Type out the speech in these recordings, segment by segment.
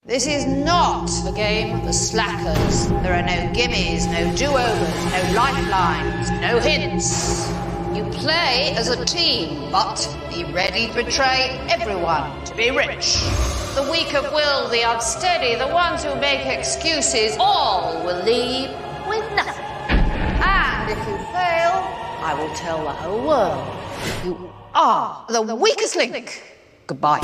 This is not a game for slackers. There are no gimmies, no do-overs, no lifelines, no hints. You play as a team, but be ready to betray everyone to be rich. The weak of will, the unsteady, the ones who make excuses, all will leave with nothing. And if you fail, I will tell the whole world you are the weakest link. Goodbye.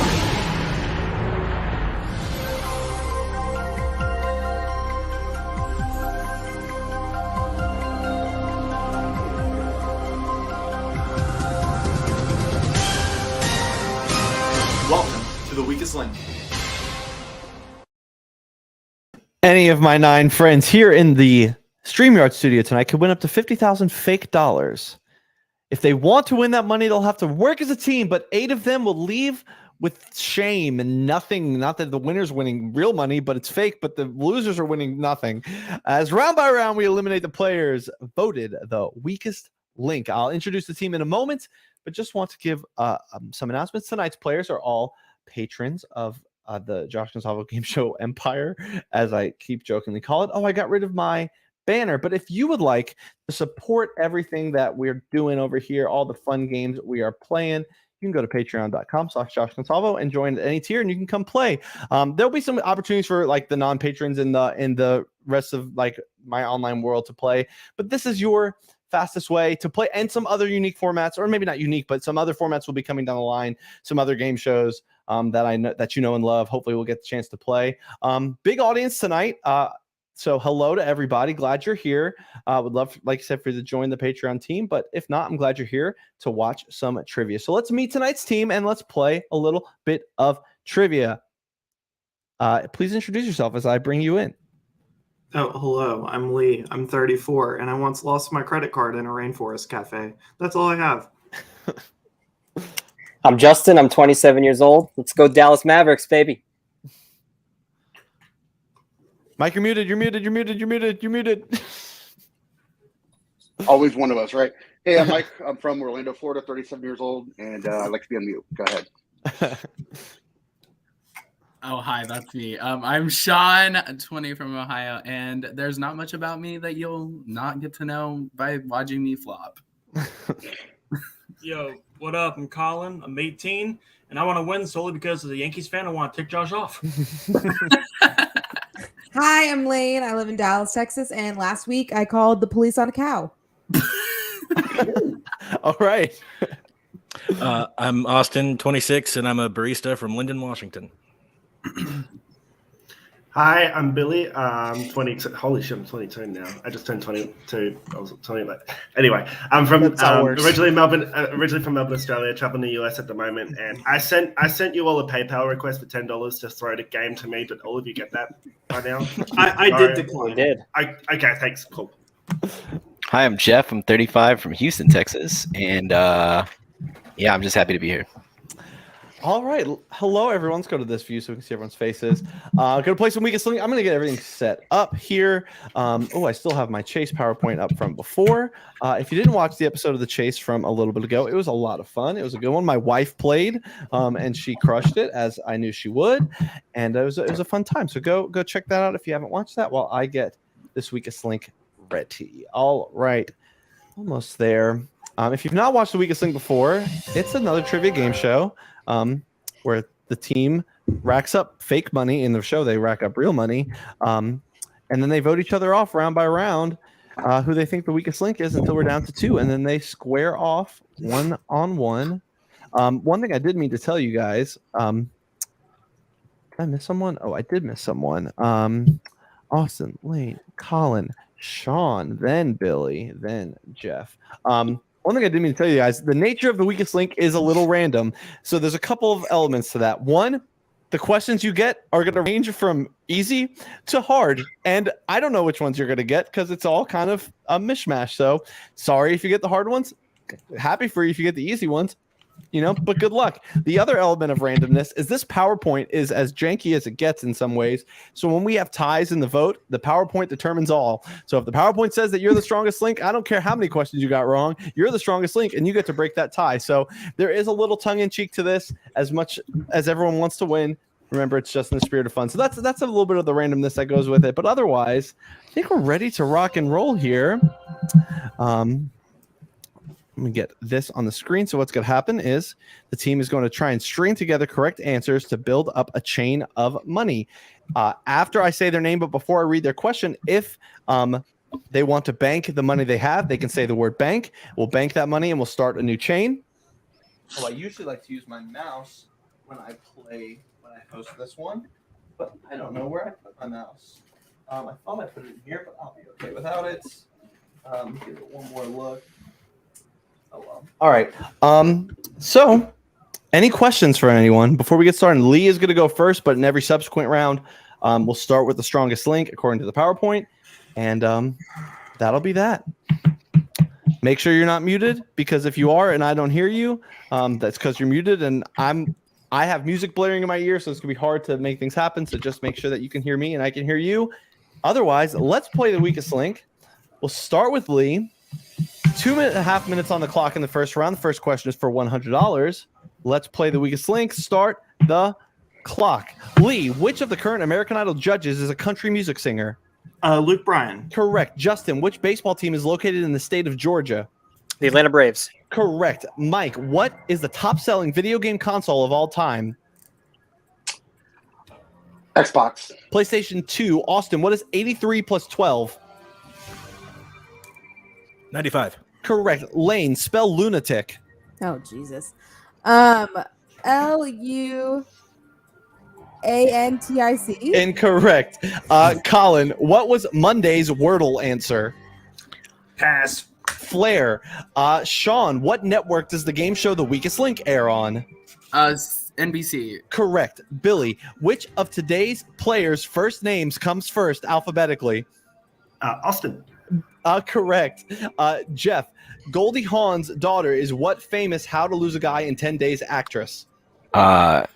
Welcome to the Weakest Link. Any of my 9 friends here in the StreamYard studio tonight could win up to 50,000 fake dollars. If they want to win that money, they'll have to work as a team, but 8 of them will leave with shame and nothing. Not that the winner's winning real money, but it's fake, but the losers are winning nothing. As round by round, we eliminate the players voted the weakest link. I'll introduce the team in a moment, but just want to give some announcements. Tonight's players are all patrons of the Josh Gonsalvo Game Show Empire, as I keep jokingly call it. Oh, I got rid of my banner. But if you would like to support everything that we're doing over here, all the fun games we are playing, you can go to patreon.com/Josh Gonsalvo and join at any tier, and you can come play. There'll be some opportunities for like the non-patrons in the rest of like my online world to play. But this is your fastest way to play, and some other unique formats, or maybe not unique, but some other formats will be coming down the line. Some other game shows that I know that you know and love. Hopefully, we'll get the chance to play. Big audience tonight. So hello to everybody. Glad you're here. Would love, like I said, for you to join the Patreon team. But if not, I'm glad you're here to watch some trivia. So let's meet tonight's team and let's play a little bit of trivia. Please introduce yourself as I bring you in. Oh, hello. I'm Lee. I'm 34, and I once lost my credit card in a rainforest cafe. That's all I have. I'm Justin. I'm 27 years old. Let's go Dallas Mavericks, baby. Mike, you're muted. You're muted. You're muted. You're muted. You're muted. Always one of us, right? Hey, I'm Mike. I'm from Orlando, Florida, 37 years old, and I like to be on mute. Go ahead. Oh, hi, that's me. I'm Sean, 20 from Ohio, and there's not much about me that you'll not get to know by watching me flop. Yo, what up? I'm Colin. I'm 18, and I want to win solely because as a Yankees fan, I want to tick Josh off. Hi, I'm Lane. I live in Dallas, Texas, and last week I called the police on a cow. All right. I'm Austin, 26, and I'm a barista from Linden, Washington. Hi, I'm Billy. I'm 22. Holy shit, I'm 22 now. I just turned 22. I was 20. Anyway, I'm from originally from Melbourne, Australia. Traveling the US at the moment, and I sent you all a PayPal request for $10 to throw the game to me. Did all of you get that by now? I did decline. Did. Okay, thanks. Cool. Hi, I'm Jeff. I'm 35 from Houston, Texas, and yeah, I'm just happy to be here. All right. Hello, everyone. Let's go to this view so we can see everyone's faces. Gonna play some weakest link. I'm gonna get everything set up here. I still have my Chase PowerPoint up from before. If you didn't watch the episode of the Chase from a little bit ago, it was a lot of fun. It was a good one. My wife played, and she crushed it, as I knew she would. And it was a fun time. So go check that out if you haven't watched that. While I get this weakest link ready. All right, almost there. If you've not watched the weakest link before, it's another trivia game show. Where the team racks up fake money. In the show, they rack up real money, and then they vote each other off round by round, who they think the weakest link is, until we're down to 2, and then they square off 1-on-1. One thing I did mean to tell you guys, did I miss someone? Oh, I did miss someone. Austin, Lane, Colin, Sean, then Billy, then Jeff. One thing I didn't mean to tell you guys, the nature of the weakest link is a little random. So there's a couple of elements to that. One, the questions you get are going to range from easy to hard. And I don't know which ones you're going to get because it's all kind of a mishmash. So sorry if you get the hard ones. Happy for you if you get the easy ones. But good luck. The other element of randomness is this PowerPoint is as janky as it gets in some ways. So when we have ties in the vote, the PowerPoint determines all. So if the PowerPoint says that you're the strongest link, I don't care how many questions you got wrong, you're the strongest link and you get to break that tie. So there is a little tongue in cheek to this. As much as everyone wants to win, Remember, it's just in the spirit of fun. So that's a little bit of the randomness that goes with it. But otherwise, I think we're ready to rock and roll here. Let me get this on the screen. So what's going to happen is the team is going to try and string together correct answers to build up a chain of money. After I say their name, but before I read their question, if they want to bank the money they have, they can say the word bank. We'll bank that money and we'll start a new chain. Well, I usually like to use my mouse when I host this one, but I don't know where I put my mouse. I thought I put it in here, but I'll be okay without it. Give it one more look. Oh well. All right. So any questions for anyone before we get started? Lee is going to go first, but in every subsequent round, we'll start with the strongest link according to the PowerPoint, and that'll be that. Make sure you're not muted, because if you are and I don't hear you, that's because you're muted, and I have music blaring in my ear, so it's gonna be hard to make things happen. So just make sure that you can hear me and I can hear you. Otherwise, let's play the weakest link. We'll start with Lee. 2.5 minutes on the clock in the first round. The first question is for $100. Let's play the weakest link. Start the clock. Lee, which of the current American Idol judges is a country music singer? Luke Bryan. Correct. Justin, which baseball team is located in the state of Georgia? The Atlanta Braves. Correct. Mike, what is the top-selling video game console of all time? Xbox. PlayStation 2. Austin, what is 83 plus 12? 95. Correct. Lane, spell lunatic. Oh, Jesus. Luantic. Incorrect. Colin, what was Monday's Wordle answer? Pass. Flair. Sean, what network does the game show The Weakest Link air on? NBC. Correct. Billy, which of today's players' first names comes first alphabetically? Austin. Correct. Jeff, Goldie Hawn's daughter is what famous How to Lose a Guy in 10 Days actress? Oh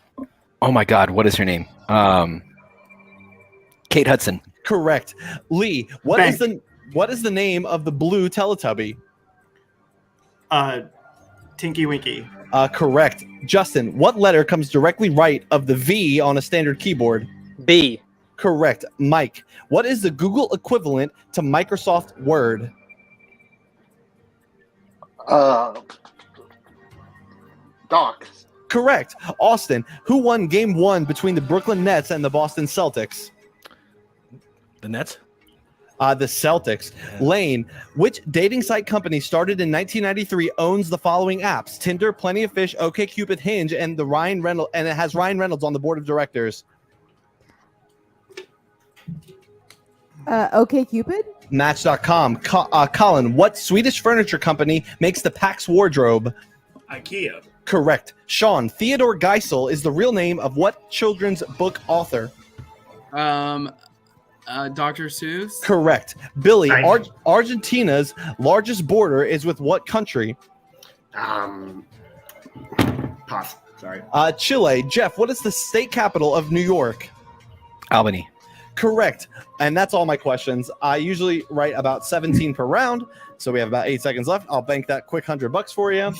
my God, what is her name? Kate Hudson. Correct. Lee, what is the name of the blue Teletubby? Tinky Winky. Correct. Justin, what letter comes directly right of the V on a standard keyboard? B. Correct. Mike, what is the Google equivalent to Microsoft Word? Doc. Correct. Austin, who won Game 1 between the Brooklyn Nets and the Boston Celtics? The Nets? The Celtics. Yeah. Lane, which dating site company started in 1993 owns the following apps? Tinder, Plenty of Fish, OkCupid, Hinge, and it has Ryan Reynolds on the board of directors. OkCupid? Match.com. Colin, what Swedish furniture company makes the Pax wardrobe? IKEA. Correct. Sean, Theodore Geisel is the real name of what children's book author? Dr. Seuss. Correct. Billy, Nice. Argentina's largest border is with what country? Pass. Sorry. Chile. Jeff, what is the state capital of New York? Albany. Correct. And that's all my questions. I usually write about 17 per round, so we have about 8 seconds left. I'll bank that quick $100 for you.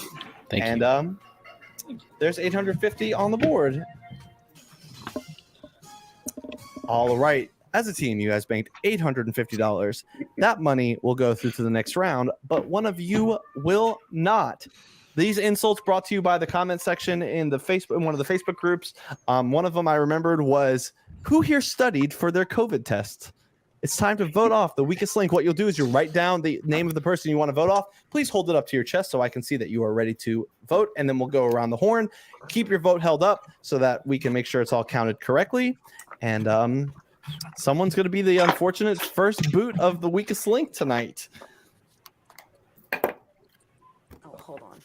Thank you. And there's 850 on the board. All right. As a team, you guys banked $850. That money will go through to the next round, but one of you will not. These insults brought to you by the comment section in one of the Facebook groups. One of them I remembered was, who here studied for their COVID test? It's time to vote off the weakest link. What you'll do is you write down the name of the person you want to vote off. Please hold it up to your chest so I can see that you are ready to vote, and then we'll go around the horn. Keep your vote held up so that we can make sure it's all counted correctly. And someone's going to be the unfortunate first boot of the weakest link tonight. Oh, hold on.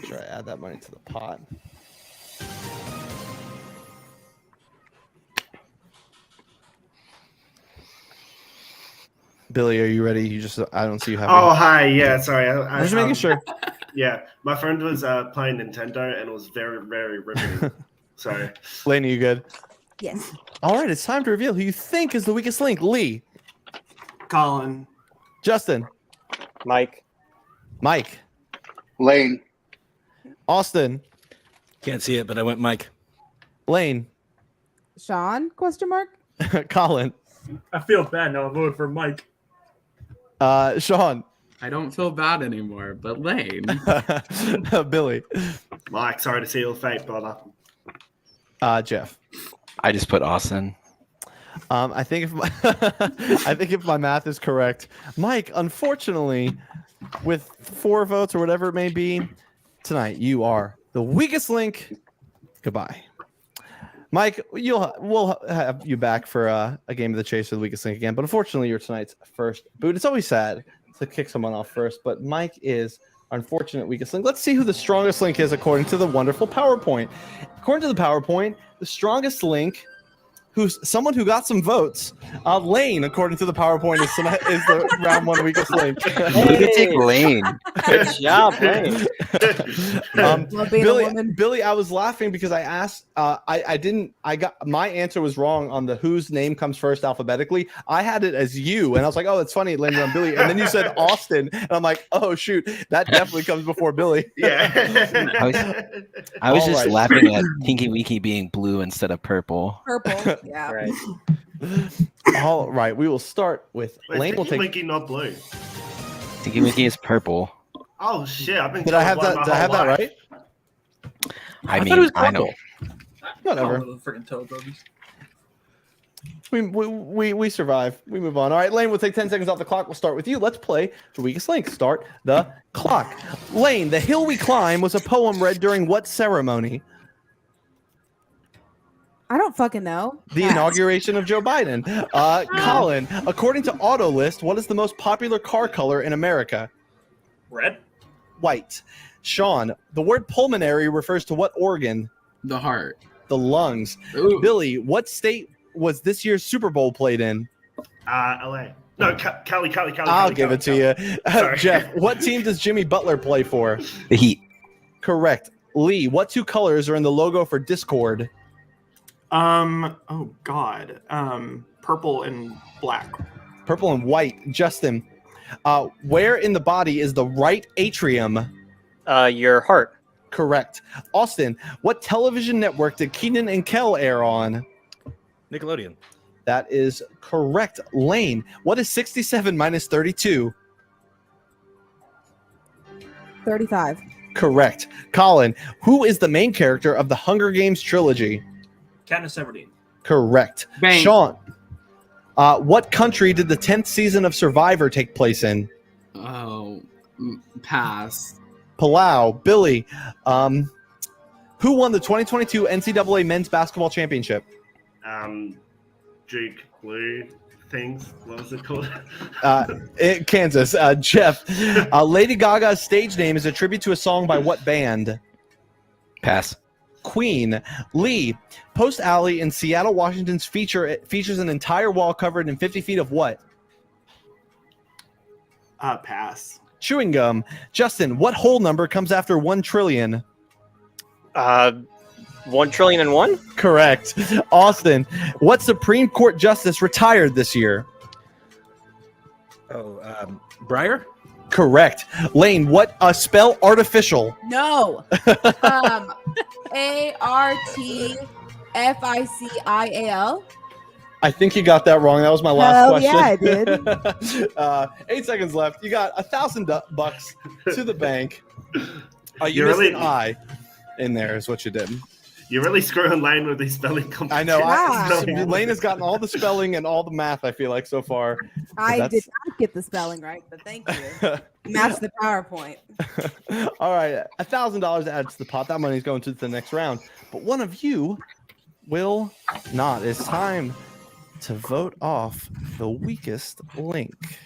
Try to add that money to the pot. Billy, are you ready? I don't see you having. Oh, hi. Yeah, sorry. I'm just making sure. Yeah, my friend was playing Nintendo and it was very, very riveting. Sorry. Lane, are you good? Yes. All right, it's time to reveal who you think is the weakest link. Lee. Colin. Justin. Mike. Lane. Austin. Can't see it, but I went Mike. Lane. Sean? Question mark. Colin. I feel bad now. I voted for Mike. Sean. I don't feel bad anymore, but Lane. Billy. Mike, sorry to see your fate, brother. Jeff. I just put Austin. I think if my math is correct, Mike, unfortunately, with 4 votes or whatever it may be, tonight you are the weakest link. Goodbye. Mike, we'll have you back for a game of the chase for the weakest link again, but unfortunately you're tonight's first boot. It's always sad to kick someone off first, but Mike is our unfortunate weakest link. Let's see who the strongest link is according to the wonderful PowerPoint. According to the PowerPoint, the strongest link, who's someone who got some votes, Lane, according to the PowerPoint, is the round 1 weakest link. Lunatic Lane. Good job, Lane. Billy, I was laughing because I asked, I got my answer was wrong on the whose name comes first alphabetically. I had it as you, and I was like, oh, it's funny, it landed on Billy. And then you said Austin, and I'm like, oh shoot, that definitely comes before Billy. Yeah. I was just laughing at Tinky Winky being blue instead of purple. Purple. Yeah. Right. All right, we will start with Lane. Will take. Winky, not blue. Tinky Winky is purple. Oh shit! I've been. Did I have that? Did I have that right? I thought it was mean, I know. Whatever. Freaking Teletubbies. We survive. We move on. All right, Lane, we'll take 10 seconds off the clock. We'll start with you. Let's play the weakest link. Start the clock. Lane, The Hill We Climb was a poem read during what ceremony? I don't fucking know. The inauguration of Joe Biden. Colin, according to Autolist, what is the most popular car color in America? Red. White. Sean, the word pulmonary refers to what organ? The heart. The lungs. Ooh. Billy, what state was this year's Super Bowl played in? LA. No, Cali. I'll give it to you. Jeff, what team does Jimmy Butler play for? The Heat. Correct. Lee, what 2 colors are in the logo for Discord? Oh God. Purple and black. Purple and white. Justin, where in the body is the right atrium? Your heart. Correct. Austin, what television network did Keenan and Kel air on? Nickelodeon. That is correct. Lane, what is 67 minus 32? 35. Correct. Colin, who is the main character of the Hunger Games trilogy? Katniss Everdeen. Correct. Bang. Sean, what country did the 10th season of Survivor take place in? Oh, pass. Palau. Billy, who won the 2022 NCAA Men's Basketball Championship? Duke Blue things. What was it called? Kansas. Jeff, Lady Gaga's stage name is a tribute to a song by what band? Pass. Queen. Lee, Post Alley in Seattle, Washington's features an entire wall covered in 50 feet of what? Pass. Chewing gum. Justin, what whole number comes after 1 trillion? 1,000,000,001? Correct. Austin, what Supreme Court justice retired this year? Breyer? Correct. Lane, what spell artificial? No. ARTFICIAL. I think you got that wrong. That was my last question. Yeah, I did. 8 seconds left. You got $1,000 to the bank. You You're missed really- an I in there is what you did. You're really screwing Lane with these spelling competitions. I know. Wow. Lane has gotten all the spelling and all the math, I feel like, so far. I did not get the spelling right, but thank you. Match the PowerPoint. All right. $1,000 added to the pot. That money is going to the next round. But one of you will not. It's time to vote off the weakest link.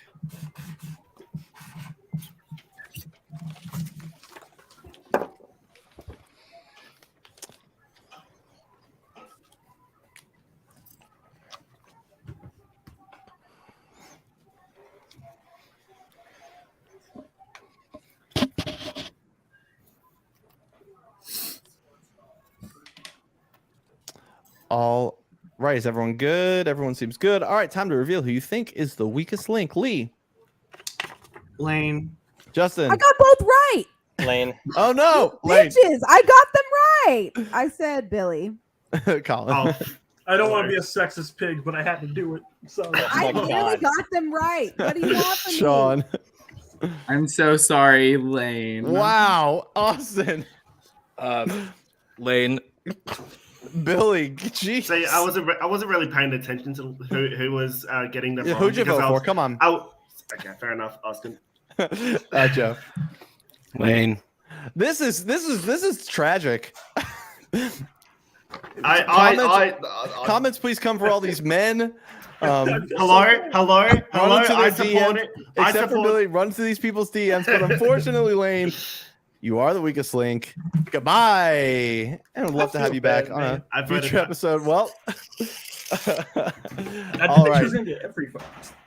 All right, is everyone good? Everyone seems good. All right, time to reveal who you think is the weakest link. Lee. Lane. Justin. I got both right. Lane. Oh no, Lane. Bitches, I got them right. I said Billy. Colin. Oh, I don't want to be a sexist pig, but I had to do it. So I my really God. got them right. What do you want from me? Sean. I'm so sorry, Lane. Wow, Austin. Lane. Billy. Jeez. see, I wasn't really paying attention to who was getting them Yeah, wrong. who'd you because vote I for? was- Come on. Okay, fair enough, Austin. Jeff. Lane. This is tragic. Comments, please come for all these men. Hello. Run into I their support DMs, it. I except for support. Billy, run to these people's DMs. But unfortunately, Lane, you are the weakest link. Goodbye. And we'd love to have you back on a I voted future that. episode. Well, I all think right. she's gonna get every vote,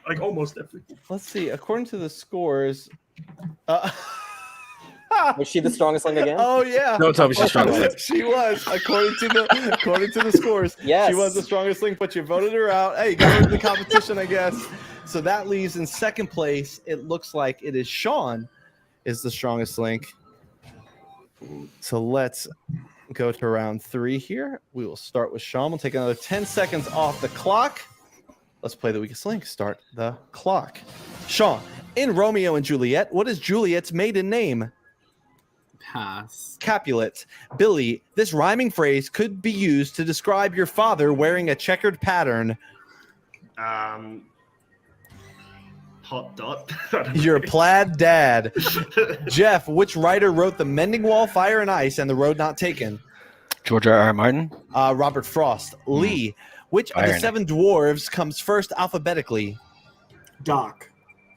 like almost every. Let's see. According to the scores, Was she the strongest link again? oh yeah. Don't tell me she's strong. She was, according to the scores. Yes. She was the strongest link, but you voted her out. Hey, you got her in the competition, I guess. So that leaves in second place. It looks like it is Sean is the strongest link. So let's go to round 3 here. We will start with Sean. We'll take another 10 seconds off the clock. Let's play the weakest link. Start the clock. Sean, in Romeo and Juliet, what is Juliet's maiden name? Pass. Capulet. Billy, this rhyming phrase could be used to describe your father wearing a checkered pattern. Hot dot. Your plaid dad. Jeff, which writer wrote The Mending Wall, Fire and Ice, and The Road Not Taken? George R. Martin. Robert Frost. Lee, which of the Iron. 7 dwarves comes first alphabetically? Doc.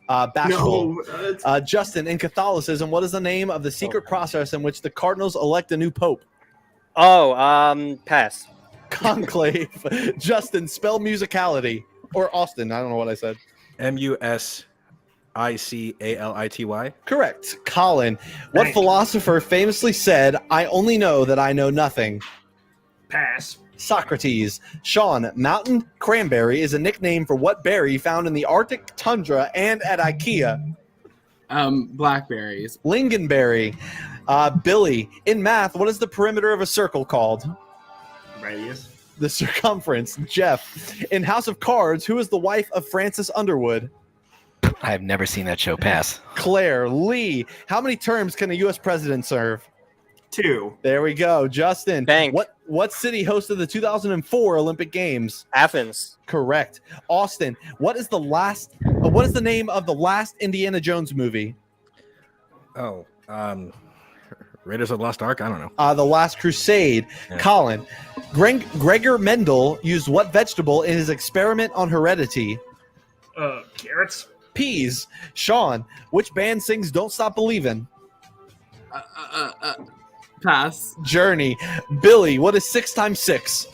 Bashful. No, Justin, in Catholicism, what is the name of the secret process in which the cardinals elect a new pope? Oh, pass. Conclave. Justin, spell musicality. Or Austin, I don't know what I said. Musicality. Correct. Colin, what philosopher famously said, I only know that I know nothing? Pass. Socrates. Sean, mountain cranberry is a nickname for what berry found in the Arctic tundra and at IKEA? Blackberries. Lingonberry. Billy, in math, what is the perimeter of a circle called? Radius. The circumference. Jeff, in House of Cards, who is the wife of Francis Underwood? I have never seen that show. Pass. Claire. Lee, how many terms can a U.S. president serve? 2. There we go. Justin, Bank. What city hosted the 2004 Olympic Games? Athens. Correct. Austin, what is the name of the last Indiana Jones movie? Oh, Raiders of the Lost Ark? I don't know. The Last Crusade. Yeah. Colin, Gregor Mendel used what vegetable in his experiment on heredity? Carrots. Peas. Sean, which band sings Don't Stop Believin'? Pass. Journey. Billy, what is 6 times 6?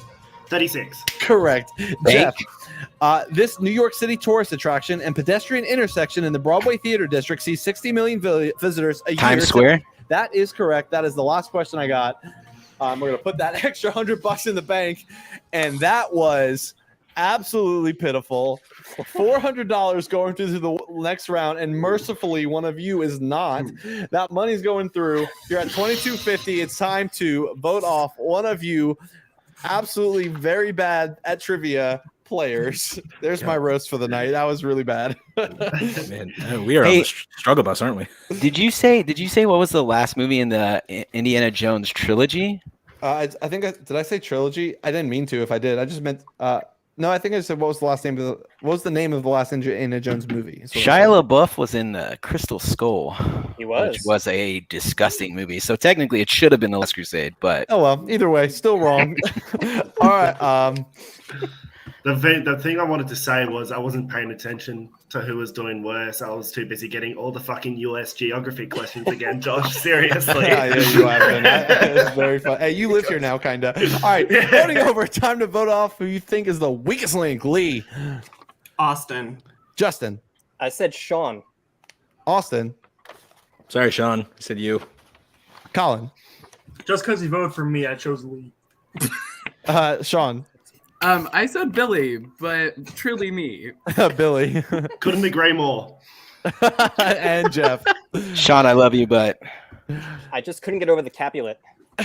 36. Correct. Bank. Jeff, this New York City tourist attraction and pedestrian intersection in the Broadway Theater District sees 60 million visitors a year. Times Square. That is correct. That is the last question I got. We're going to put that extra $100 in the bank. And that was absolutely pitiful. $400 going through to the next round. And mercifully, one of you is not. That money's going through. You're at $22.50. It's time to vote off one of you. Absolutely very bad at trivia players. There's my roast for the night. That was really bad. Man, we are on the struggle bus, aren't we? Did you say what was the last movie in the Indiana Jones trilogy? I think did I say trilogy? I didn't mean to. If I did, I just meant no. I think I said what was the name of the last Indiana Jones movie? Shia LaBeouf was in the Crystal Skull. He was. Which was a disgusting movie. So technically, it should have been The Last Crusade. But oh well. Either way, still wrong. All right. The thing I wanted to say was I wasn't paying attention to who was doing worse. I was too busy getting all the fucking US geography questions again, Josh. Seriously. Yeah, you have been. It's very fun. Hey, you live here now, kind of. All right, voting over. Time to vote off who you think is the weakest link. Lee. Austin. Justin. I said Sean. Austin. Sorry, Sean. I said you. Colin. Just because he voted for me, I chose Lee. Sean. I said Billy, but truly me. Billy. Couldn't agree more. And Jeff. Sean, I love you, but I just couldn't get over the Capulet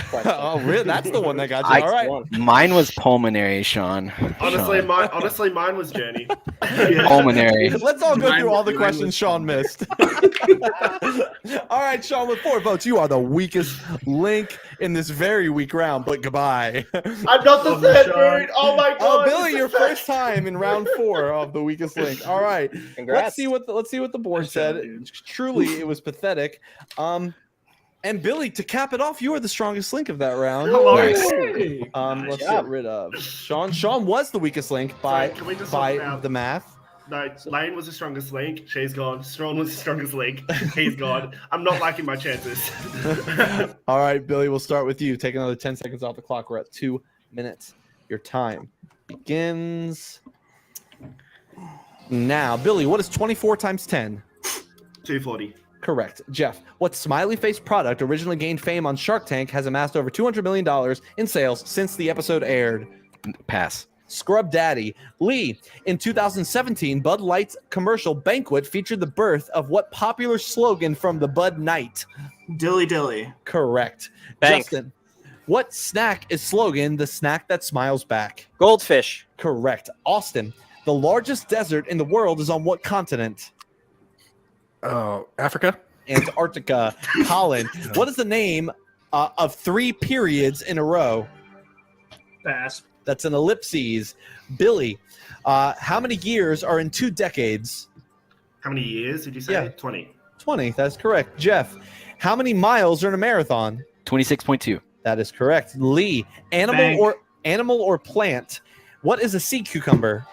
question. Oh, really? That's the one that got you. I- All right. Mine was pulmonary, Sean. Honestly, Sean. mine was Journey. Pulmonary. Let's all go Mine- through all the mine questions was Sean missed. All right, Sean, with 4 votes, you are the weakest link in this very weak round, but goodbye. I'm not the third bird. Oh my Oh, god. Billy, your first time in round 4 of the weakest link. All right. Congrats. Let's see what the board said. Truly, it was pathetic. And Billy, to cap it off, you are the strongest link of that round. Nice. Let's get rid of Sean. Sean was the weakest link by Can we just talk about- the math. No, Lane was the strongest link. She's gone. Strawn was the strongest link. He's gone. I'm not liking my chances. All right, Billy, we'll start with you. Take another 10 seconds off the clock. We're at 2 minutes. Your time begins now. Billy, what is 24 times 10? 240. Correct. Jeff, what smiley face product originally gained fame on Shark Tank has amassed over $200 million in sales since the episode aired? Pass. Scrub Daddy. Lee, in 2017, Bud Light's commercial Banquet featured the birth of what popular slogan from the Bud Night? Dilly dilly. Correct. Bank. Justin, what snack is slogan the snack that smiles back? Goldfish. Correct. Austin, the largest desert in the world is on what continent? Oh, Africa. Antarctica. Colin, what is the name of 3 periods in a row? Pass. That's an ellipses. Billy, how many years are in 2 decades? How many years did you say? Yeah. 20. 20. That's correct. Jeff, how many miles are in a marathon? 26.2. That is correct. Lee, animal or plant? What is a sea cucumber?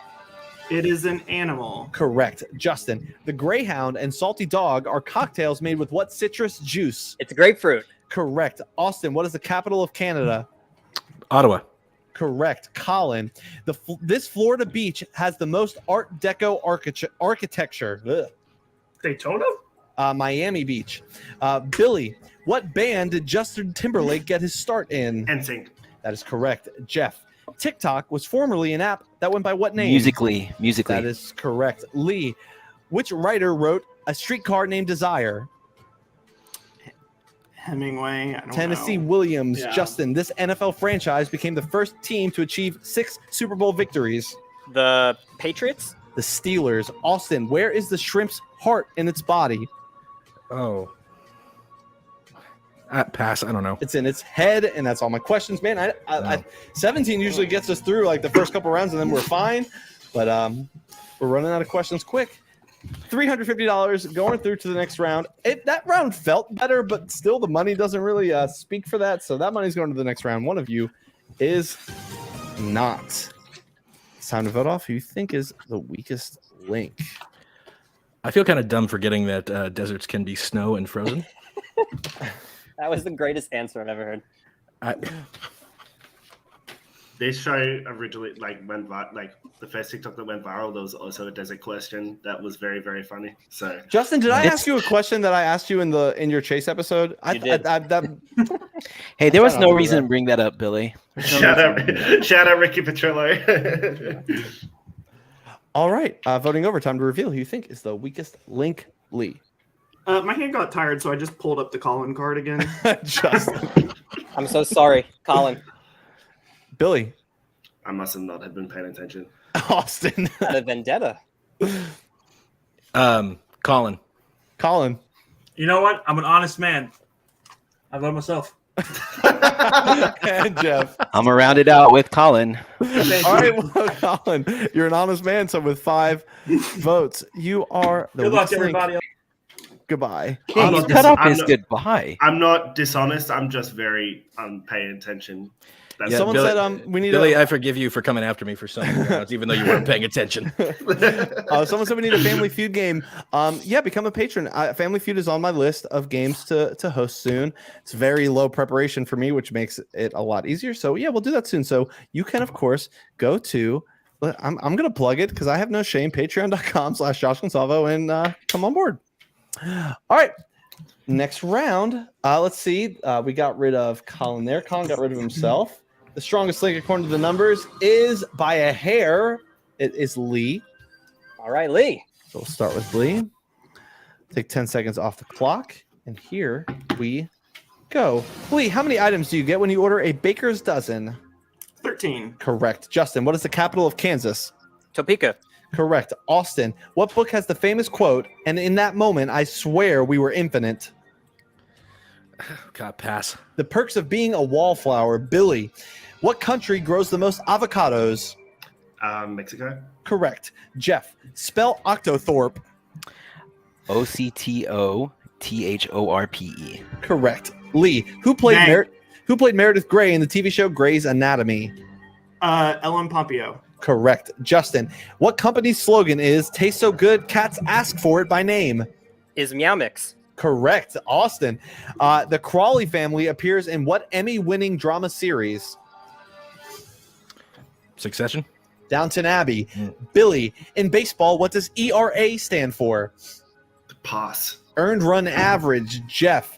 It is an animal. Correct. Justin, the Greyhound and Salty Dog are cocktails made with what citrus juice? It's grapefruit. Correct. Austin, what is the capital of Canada? Ottawa. Correct. Colin, this Florida beach has the most Art Deco architecture. Ugh. Daytona? Miami Beach. Billy, what band did Justin Timberlake get his start in? NSYNC. That is correct. Jeff, TikTok was formerly an app that went by what name? Musically. That is correct. Lee, which writer wrote A Streetcar Named Desire? Hemingway. I don't Tennessee know. Williams. Yeah. Justin, this NFL franchise became the first team to achieve 6 Super Bowl victories. The Patriots. The Steelers. Austin, where is the shrimp's heart in its body? Oh. Pass. I don't know. It's in its head, and that's all my questions, man. 17 usually gets us through like the first couple rounds, and then we're fine. But we're running out of questions quick. $350 going through to the next round. That round felt better, but still the money doesn't really speak for that. So that money's going to the next round. One of you is not. It's time to vote off who you think is the weakest link. I feel kind of dumb forgetting that deserts can be snow and frozen. That was the greatest answer I've ever heard. This show originally went the first TikTok that went viral. There was also a desert question that was very, very funny. So Justin, did I ask you a question that I asked you in your Chase episode? You did. Hey, there was no reason to bring that up, Billy. Shout out Ricky Petrillo. All right, voting over. Time to reveal who you think is the weakest link. Lee. My hand got tired, so I just pulled up the Colin card again. Justin. I'm so sorry, Colin. Billy. I must have not have been paying attention. Austin. Out of Vendetta. Colin. Colin. You know what? I'm an honest man. I vote myself. And Jeff. I'm gonna round it out with Colin. All right, well, Colin, you're an honest man. So with 5 votes, you are the Good luck, weakest link. everybody. Goodbye. Yeah, he's cut off his goodbye. I'm not dishonest. I'm just very paying attention. That's Yeah, Someone Billy, said we need Billy, I forgive you for coming after me for some rounds, even though you weren't paying attention. Someone said we need a Family Feud game. Yeah, become a patron. Family Feud is on my list of games to host soon. It's very low preparation for me, which makes it a lot easier. So yeah, we'll do that soon. So you can of course go to. I'm gonna plug it because I have no shame. Patreon.com/Josh Consalvo and come on board. All right. Next round. Let's see. We got rid of Colin there. Colin got rid of himself. The strongest link, according to the numbers, is by a hair. It is Lee. All right, Lee. So we'll start with Lee. Take 10 seconds off the clock. And here we Go. Lee, how many items do you get when you order a baker's dozen? 13. Correct. Justin, what is the capital of Kansas? Topeka. Correct. Austin, what book has the famous quote, and in that moment, I swear we were infinite? God, pass. The Perks of Being a Wallflower. Billy, what country grows the most avocados? Mexico. Correct. Jeff, spell Octothorpe. OCTOTHORPE. Correct. Lee, who played Dang. Meredith Grey in the TV show Grey's Anatomy? Ellen Pompeo. Correct. Justin, what company's slogan is "Tastes so good, cats ask for it by name"? Is Meow Mix. Correct. Austin, the Crawley family appears in what Emmy-winning drama series? Succession. Downton Abbey. Billy, in baseball, what does ERA stand for? Pass. Earned run average. Jeff,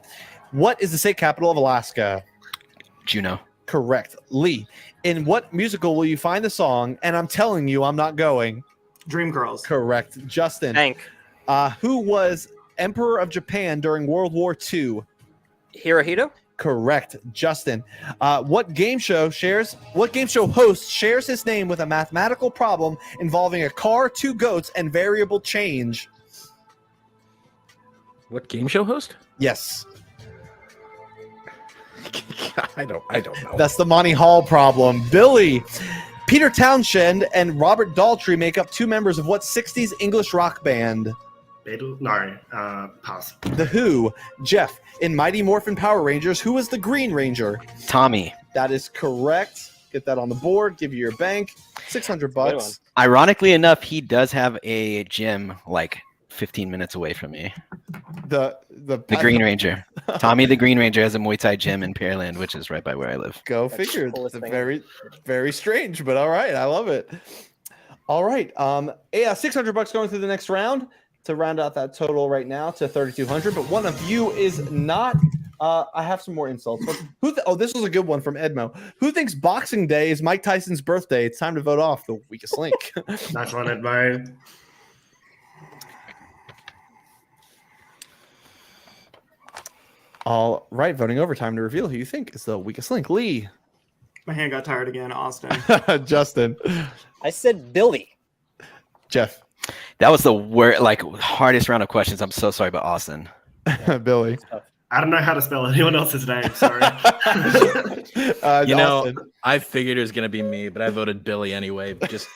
what is the state capital of Alaska? Juneau. Correct. Lee, in what musical will you find the song "And I'm Telling You I'm Not Going"? Dreamgirls. Correct. Justin, Hank. who was Emperor of Japan during World War II? Hirohito. Correct. Justin, what game show host shares his name with a mathematical problem involving a car, 2 goats, and variable change? What game show host? Yes. I don't know. That's the Monty Hall problem. Billy, Peter Townshend and Robert Daltrey make up 2 members of what 60s English rock band? Pass. The Who. Jeff, in Mighty Morphin Power Rangers, who was the Green Ranger? Tommy. That is correct. Get that on the board. Give you your bank. $600. Ironically enough, he does have a gym like 15 minutes away from me. The Green Ranger. Tommy the Green Ranger has a Muay Thai gym in Pearland, which is right by where I live. Go figure. Very, very strange, but all right. I love it. All right. Yeah, $600 going through the next round to round out that total right now to 3,200. But one of you is not. I have some more insults. This was a good one from Edmo. Who thinks Boxing Day is Mike Tyson's birthday? It's time to vote off the weakest link. Nice one, Edmo. All right, voting overtime to reveal who you think is the weakest link. Lee. My hand got tired again. Austin. Justin. I said Billy. Jeff. That was the hardest round of questions. I'm so sorry about Austin. Billy. I don't know how to spell anyone else's name. Sorry. I figured it was gonna be me, but I voted Billy anyway. Just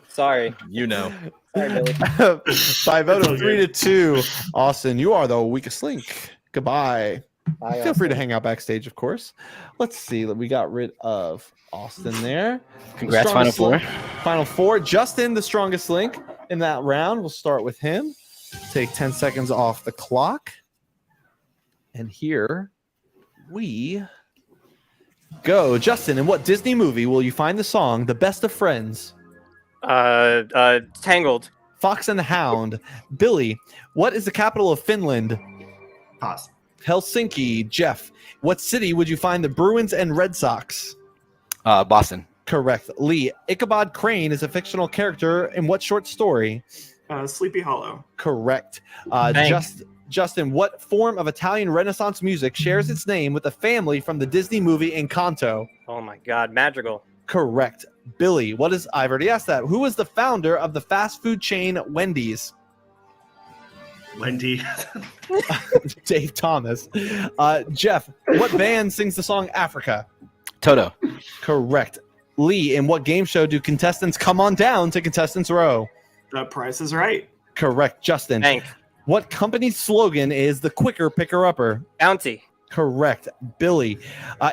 sorry. Sorry, Billy. By a vote of 3-2, Austin, you are the weakest link. Goodbye. Bye, Feel free to hang out backstage, of course. Let's see. We got rid of Austin there. Congrats, Final Four. Final Four. Justin, the strongest link in that round. We'll start with him. Take 10 seconds off the clock. And here we go. Justin, in what Disney movie will you find the song "The Best of Friends"? Tangled. Fox and the Hound. Billy, what is the capital of Finland? Pass. Helsinki. Jeff, what city would you find the Bruins and Red Sox? Boston. Correct. Lee, Ichabod Crane is a fictional character in what short story? Sleepy Hollow. Correct. Justin, what form of Italian Renaissance music shares its name with a family from the Disney movie Encanto? Oh my God, Madrigal. Correct. Billy, I've already asked that. Who was the founder of the fast food chain Wendy's? Wendy. Dave Thomas. Jeff, what band sings the song Africa? Toto. Correct. Lee, in what game show do contestants come on down to Contestants Row? The Price is Right. Correct. Justin. Hank. What company's slogan is "The quicker picker upper"? Bounty. Correct. Billy,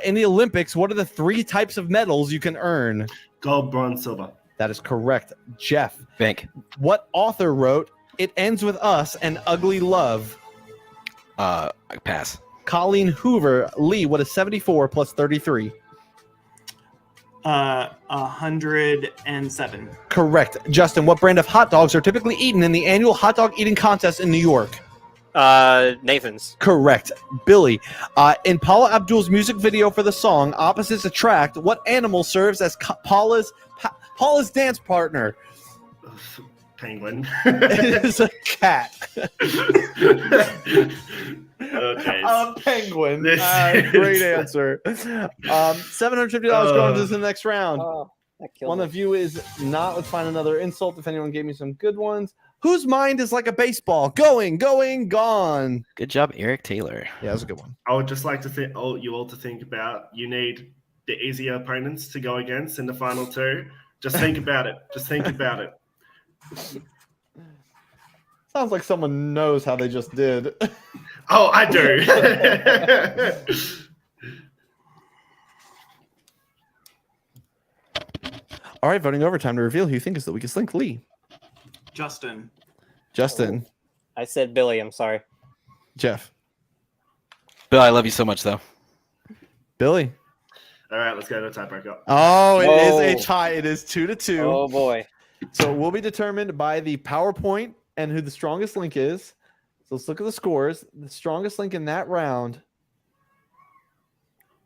in the Olympics, what are the 3 types of medals you can earn? Gold, bronze, silver. That is correct. Jeff. Bank. What author wrote "It Ends With Us" and "Ugly Love"? Pass. Colleen Hoover. Lee, what is 74 plus 33? 107. Correct. Justin, what brand of hot dogs are typically eaten in the annual hot dog eating contest in New York? Nathan's. Correct. Billy, in Paula Abdul's music video for the song "Opposites Attract," what animal serves as Paula's dance partner? Penguin. It is a cat. Okay. Penguin. Great answer. $750 going to the next round. That killed One me. of you is not. Let's find another insult if anyone gave me some good ones. Whose mind is like a baseball? Going, gone. Good job, Eric Taylor. Yeah, that's a good one. I would just like to think you all to think about you need the easier opponents to go against in the final two. Just think about it. Just think about it. Sounds like someone knows how they just did. Oh, I do. All right, voting overtime to reveal who you think is the weakest link. Lee. Justin. Justin. I said Billy. I'm sorry. Jeff. Bill, I love you so much, though. Billy. All right, let's go to the tiebreaker. Oh, it is a tie. It is 2-2. Oh boy. So it will be determined by the PowerPoint and who the strongest link is. So let's look at the scores. The strongest link in that round.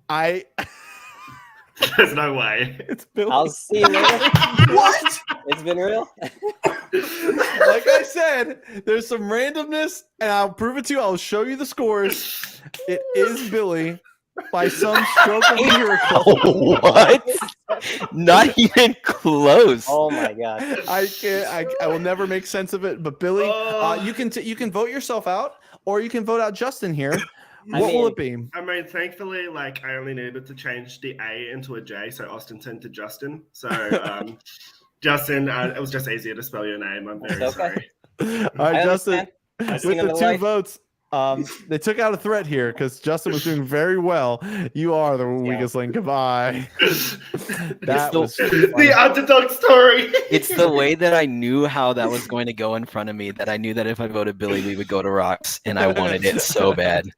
There's no way. It's Billy. I'll see you later. What? It's been real. Like I said, there's some randomness, and I'll prove it to you. I'll show you the scores. It is Billy by some stroke of a miracle. What? Not even close. Oh my god. I can't. I will never make sense of it. But Billy, you can vote yourself out, or you can vote out Justin here. What will it be? I mean, thankfully, like I only needed to change the A into a J, so Austin turned to Justin. So, Justin, it was just easier to spell your name. I'm very sorry. All right, Justin, with seen the the two light. votes, they took out a threat here because Justin was doing very well. You are the weakest link. Goodbye. That was the underdog story. It's the way that I knew how that was going to go in front of me that I knew that if I voted Billy, we would go to rocks, and I wanted it so bad.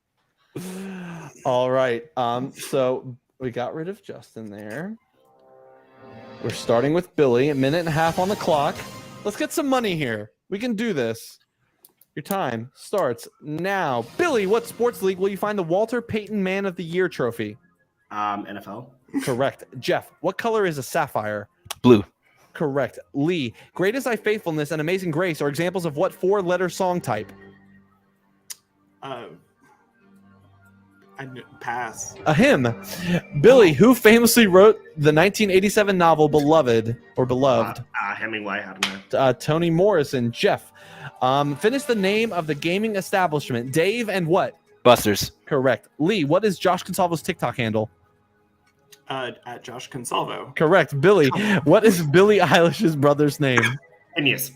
All right. So we got rid of Justin there. We're starting with Billy. A minute and a half on the clock. Let's get some money here. We can do this. Your time starts now. Billy, what sports league will you find the Walter Payton Man of the Year trophy? NFL. Correct. Jeff, what color is a sapphire? Blue. Correct. Lee, Great is Thy Faithfulness and Amazing Grace are examples of what four-letter song type? Pass. A hymn. Billy, who famously wrote the 1987 novel Beloved or Beloved? Hemingway, I don't know. Toni Morrison. Jeff, finish the name of the gaming establishment. Dave and what? Busters. Correct. Lee, what is Josh Consalvo's TikTok handle? At Josh Consalvo. Correct. Billy, what is Billie Eilish's brother's name? Yes.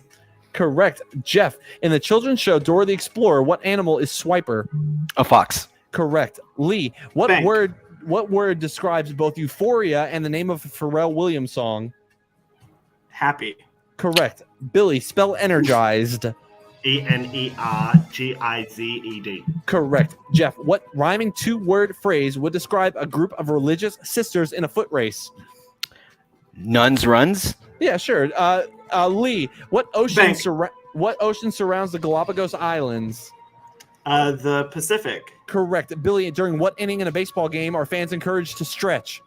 Correct. Jeff, in the children's show Dora the Explorer, what animal is Swiper? A fox. Correct. Lee, what Bank. word describes both euphoria and the name of a Pharrell Williams song? Happy. Correct. Billy, spell energized. ENERGIZED. Correct. Jeff, what rhyming two-word phrase would describe a group of religious sisters in a foot race? Nuns runs. Yeah, sure. Lee, what ocean Bank. surrounds the Galapagos Islands? The Pacific. Correct. Billy, during what inning in a baseball game are fans encouraged to stretch?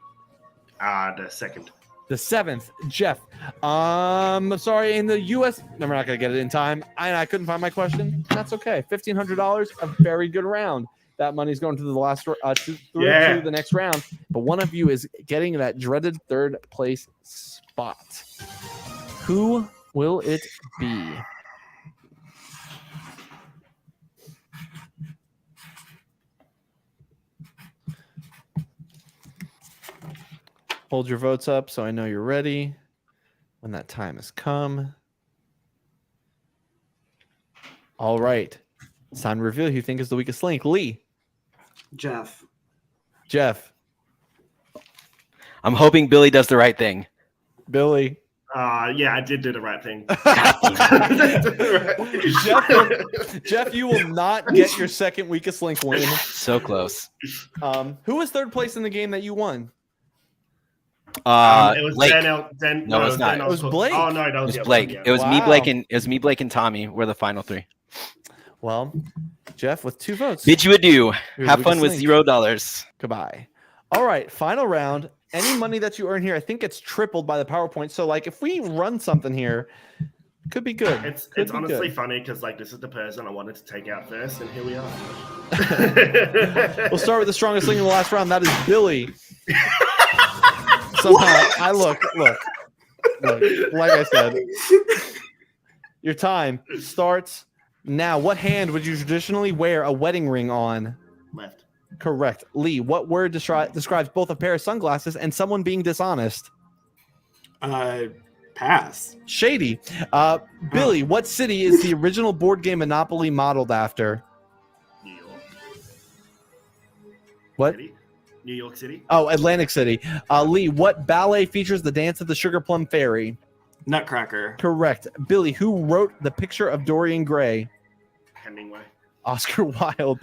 The second. The seventh. Jeff, sorry, in the U.S. No, we're not going to get it in time. I couldn't find my question. That's okay. $1,500, a very good round. That money's going to the last to the next round. But one of you is getting that dreaded third place spot. Who will it be? Hold your votes up so I know you're ready when that time has come. All right. It's time to reveal who you think is the weakest link. Lee. Jeff. Jeff. I'm hoping Billy does the right thing. Billy. Yeah, I did do the right thing. Jeff, you will not get your second weakest link win. So close. Who was third place in the game that you won? It was Blake. No, it's not. It was Blake. Oh no, It was Blake. It was me, Blake, and Tommy were the final three. Well, Jeff with 2 votes. Bid you adieu. You're Have the fun with weakest link. $0. Goodbye. All right, final round. Any money that you earn here, I think it's tripled by the PowerPoint. So, like, if we run something here, Could be good. It's Could be honestly good. funny because like this is the person I wanted to take out first, and here we are. We'll start with the strongest link in the last round. That is Billy. Somehow, look. Like I said, your time starts now. What hand would you traditionally wear a wedding ring on? Left. Correct. Lee, what word describes both a pair of sunglasses and someone being dishonest? Pass. Shady. Billy, what city is the original board game Monopoly modeled after? New York. What? City? New York City. Oh, Atlantic City. Lee, what ballet features the dance of the Sugar Plum Fairy? Nutcracker. Correct. Billy, who wrote The Picture of Dorian Gray? Hemingway. Oscar Wilde.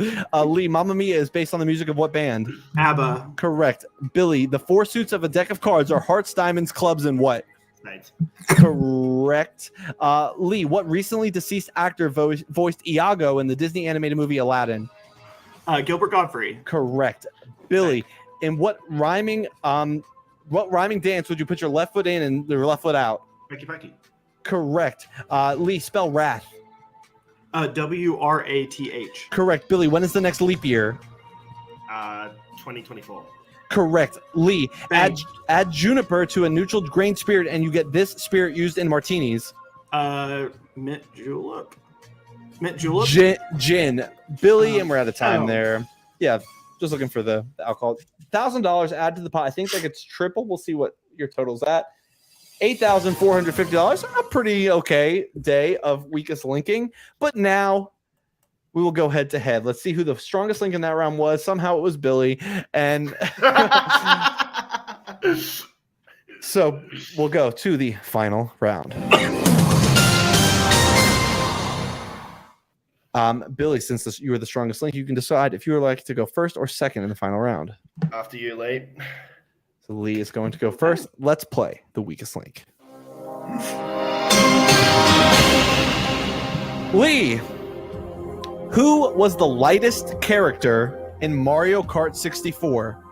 Lee, Mamma Mia is based on the music of what band? ABBA. Correct. Billy, the four suits of a deck of cards are hearts, diamonds, clubs, and what? Spades. Correct. Lee, what recently deceased actor voiced Iago in the Disney animated movie Aladdin? Gilbert Godfrey. Correct. Billy, in what rhyming dance would you put your left foot in and your left foot out? Becky. Correct. Lee, spell wrath. WRATH. Correct. Billy, when is the next leap year? 2024. Correct. Lee, Bang. add juniper to a neutral grain spirit and you get this spirit used in martinis. Mint julep. Mint julep. Gin. Billy, and we're out of time Oh. there. Yeah, just looking for the alcohol. $1,000 add to the pot. I think that gets triple. We'll see what your total's at. $8,450. A pretty okay day of weakest linking. But now we will go head to head. Let's see who the strongest link in that round was. Somehow it was Billy. And so we'll go to the final round. Billy, since you were the strongest link, you can decide if you would like to go first or second in the final round. After you, Lee. So Lee is going to go first. Let's play the weakest link. Lee, who was the lightest character in Mario Kart 64?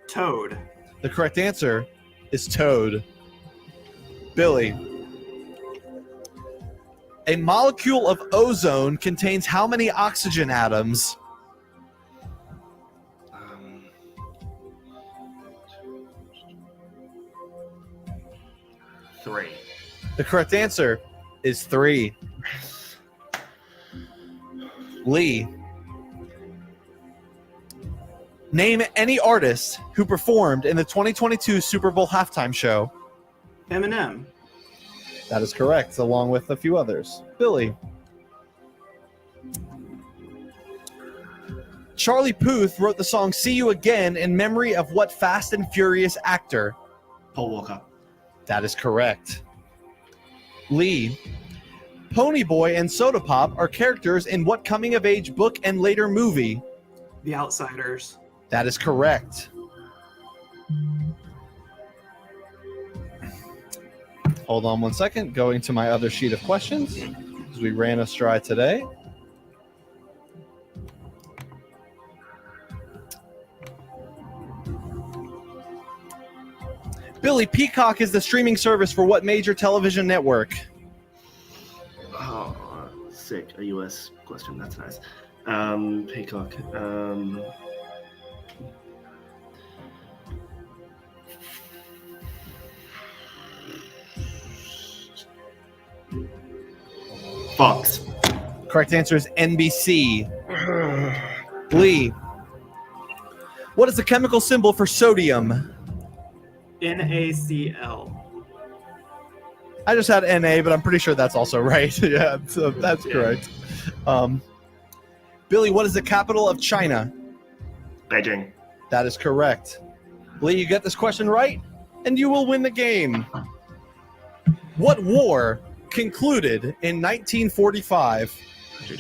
Toad. The correct answer is Toad. Billy, a molecule of ozone contains how many oxygen atoms? 3. The correct answer is 3. Lee, name any artist who performed in the 2022 Super Bowl halftime show. Eminem. That is correct, along with a few others. Billy. Charlie Puth wrote the song See You Again in memory of what Fast and Furious actor? Paul Walker. That is correct. Lee. Ponyboy and Soda Pop are characters in what coming-of-age book and later movie? The Outsiders. That is correct. Hold on one second. Going to my other sheet of questions, because we ran astride today. Billy, Peacock is the streaming service for what major television network? Oh, sick. A US question. That's nice. Peacock. Fox. Correct answer is NBC. Lee, what is the chemical symbol for sodium? NaCl. I just had Na, but I'm pretty sure that's also right. Yeah, so that's correct. Billy, what is the capital of China? Beijing. That is correct. Lee, you get this question right, and you will win the game. What war concluded in 1945?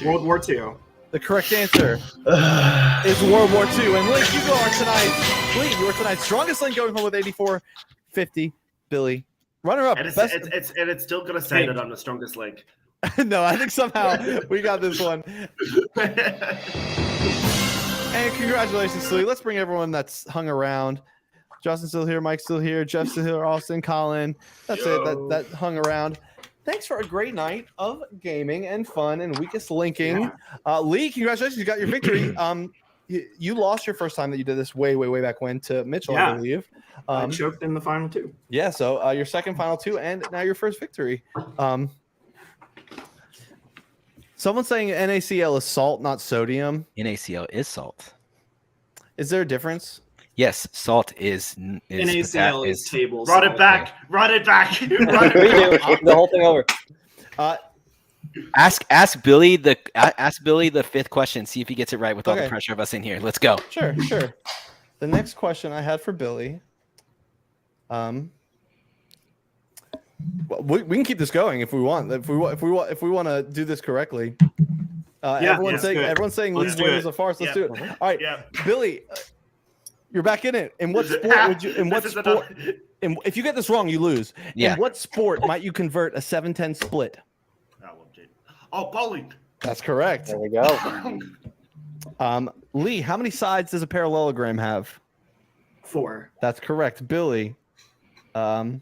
World War II. The correct answer is World War II. And Lee, you are tonight. Lee, you are tonight's strongest link, going home with 84.50. Billy, runner up. And it's still gonna say that I'm the strongest link. No, I think somehow we got this one. And congratulations, Lee. Let's bring everyone that's hung around Justin's still here. Mike's still here. Jeff's still here. Austin, Colin. That's it. That hung around. Thanks for a great night of gaming and fun and weakest linking. Lee, congratulations. You got your victory. You lost your first time that you did this way back when to Mitchell, I believe. I choked in the final 2. Yeah, so your second final 2 and now your first victory. Someone's saying NaCl is salt, not sodium. NaCl is salt. Is there a difference? Yes, salt is NaCl is table Run salt. it back. Run it back. The whole thing over. Ask Billy the fifth question. See if he gets it right with all the pressure of us in here. Let's go. Sure. The next question I had for Billy. We can keep this going if we want. If we want to do this correctly. Everyone's saying Lee's win is a farce. Let's do it. All right, Billy, you're back in it. In what sport would you? In what sport? If you get this wrong, you lose. Yeah. In what sport might you convert a 7-10 split? Bowling. That's correct. There we go. Lee, how many sides does a parallelogram have? 4. That's correct. Billy, what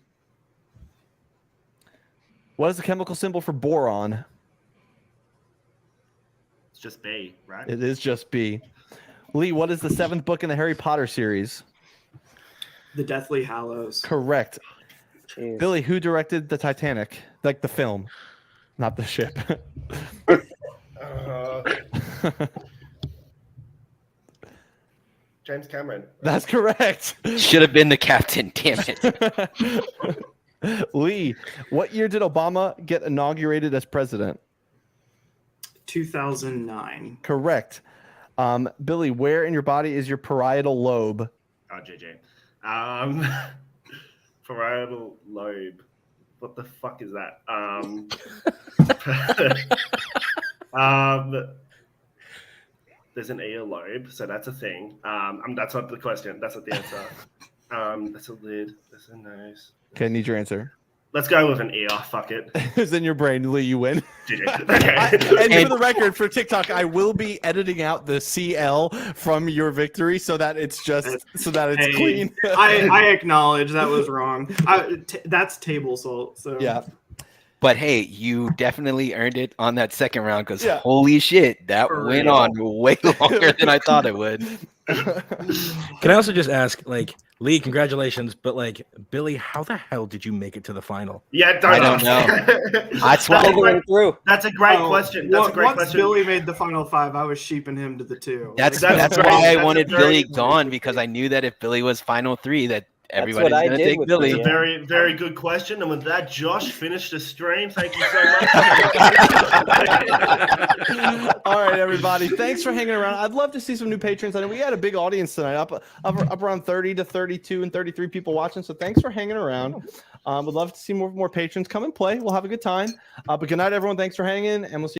is the chemical symbol for boron? It's just B, right? It is just B. Lee, what is the 7th book in the Harry Potter series? The Deathly Hallows. Correct. Jeez. Billy, who directed the Titanic? Like the film, not the ship. James Cameron. That's correct. Should have been the captain. Damn it. Lee, what year did Obama get inaugurated as president? 2009. Correct. Billy, where in your body is your parietal lobe? Oh, JJ. Parietal lobe. What the fuck is that? There's an earlobe, so that's a thing. That's not the question. That's not the answer. That's a lid. That's a nose. Okay, I need your answer. Let's go with an ear. Fuck it. It's in your brain, Lee. You win. Okay. And for the record, for TikTok, I will be editing out the CL from your victory so that it's clean. I acknowledge that was wrong. That's table salt. So yeah. But hey, you definitely earned it on that second round because holy shit, that went on way longer than I thought it would. Can I also just ask, like, Lee, congratulations, but like, Billy, how the hell did you make it to the final? Yeah, I don't know. That's why I went through. That's a great question. That's a great once question. Billy made the final 5, I was sheeping him to the 2. That's why I wanted Billy gone, because I knew that if Billy was final 3, that everybody's going to take Billy. It's a very, very good question. And with that, Josh, finish the stream. Thank you so much. All right, everybody. Thanks for hanging around. I'd love to see some new patrons. I know we had a big audience tonight, up around 30 to 32 and 33 people watching. So thanks for hanging around. Would love to see more patrons come and play. We'll have a good time. But good night, everyone. Thanks for hanging, and we'll see you.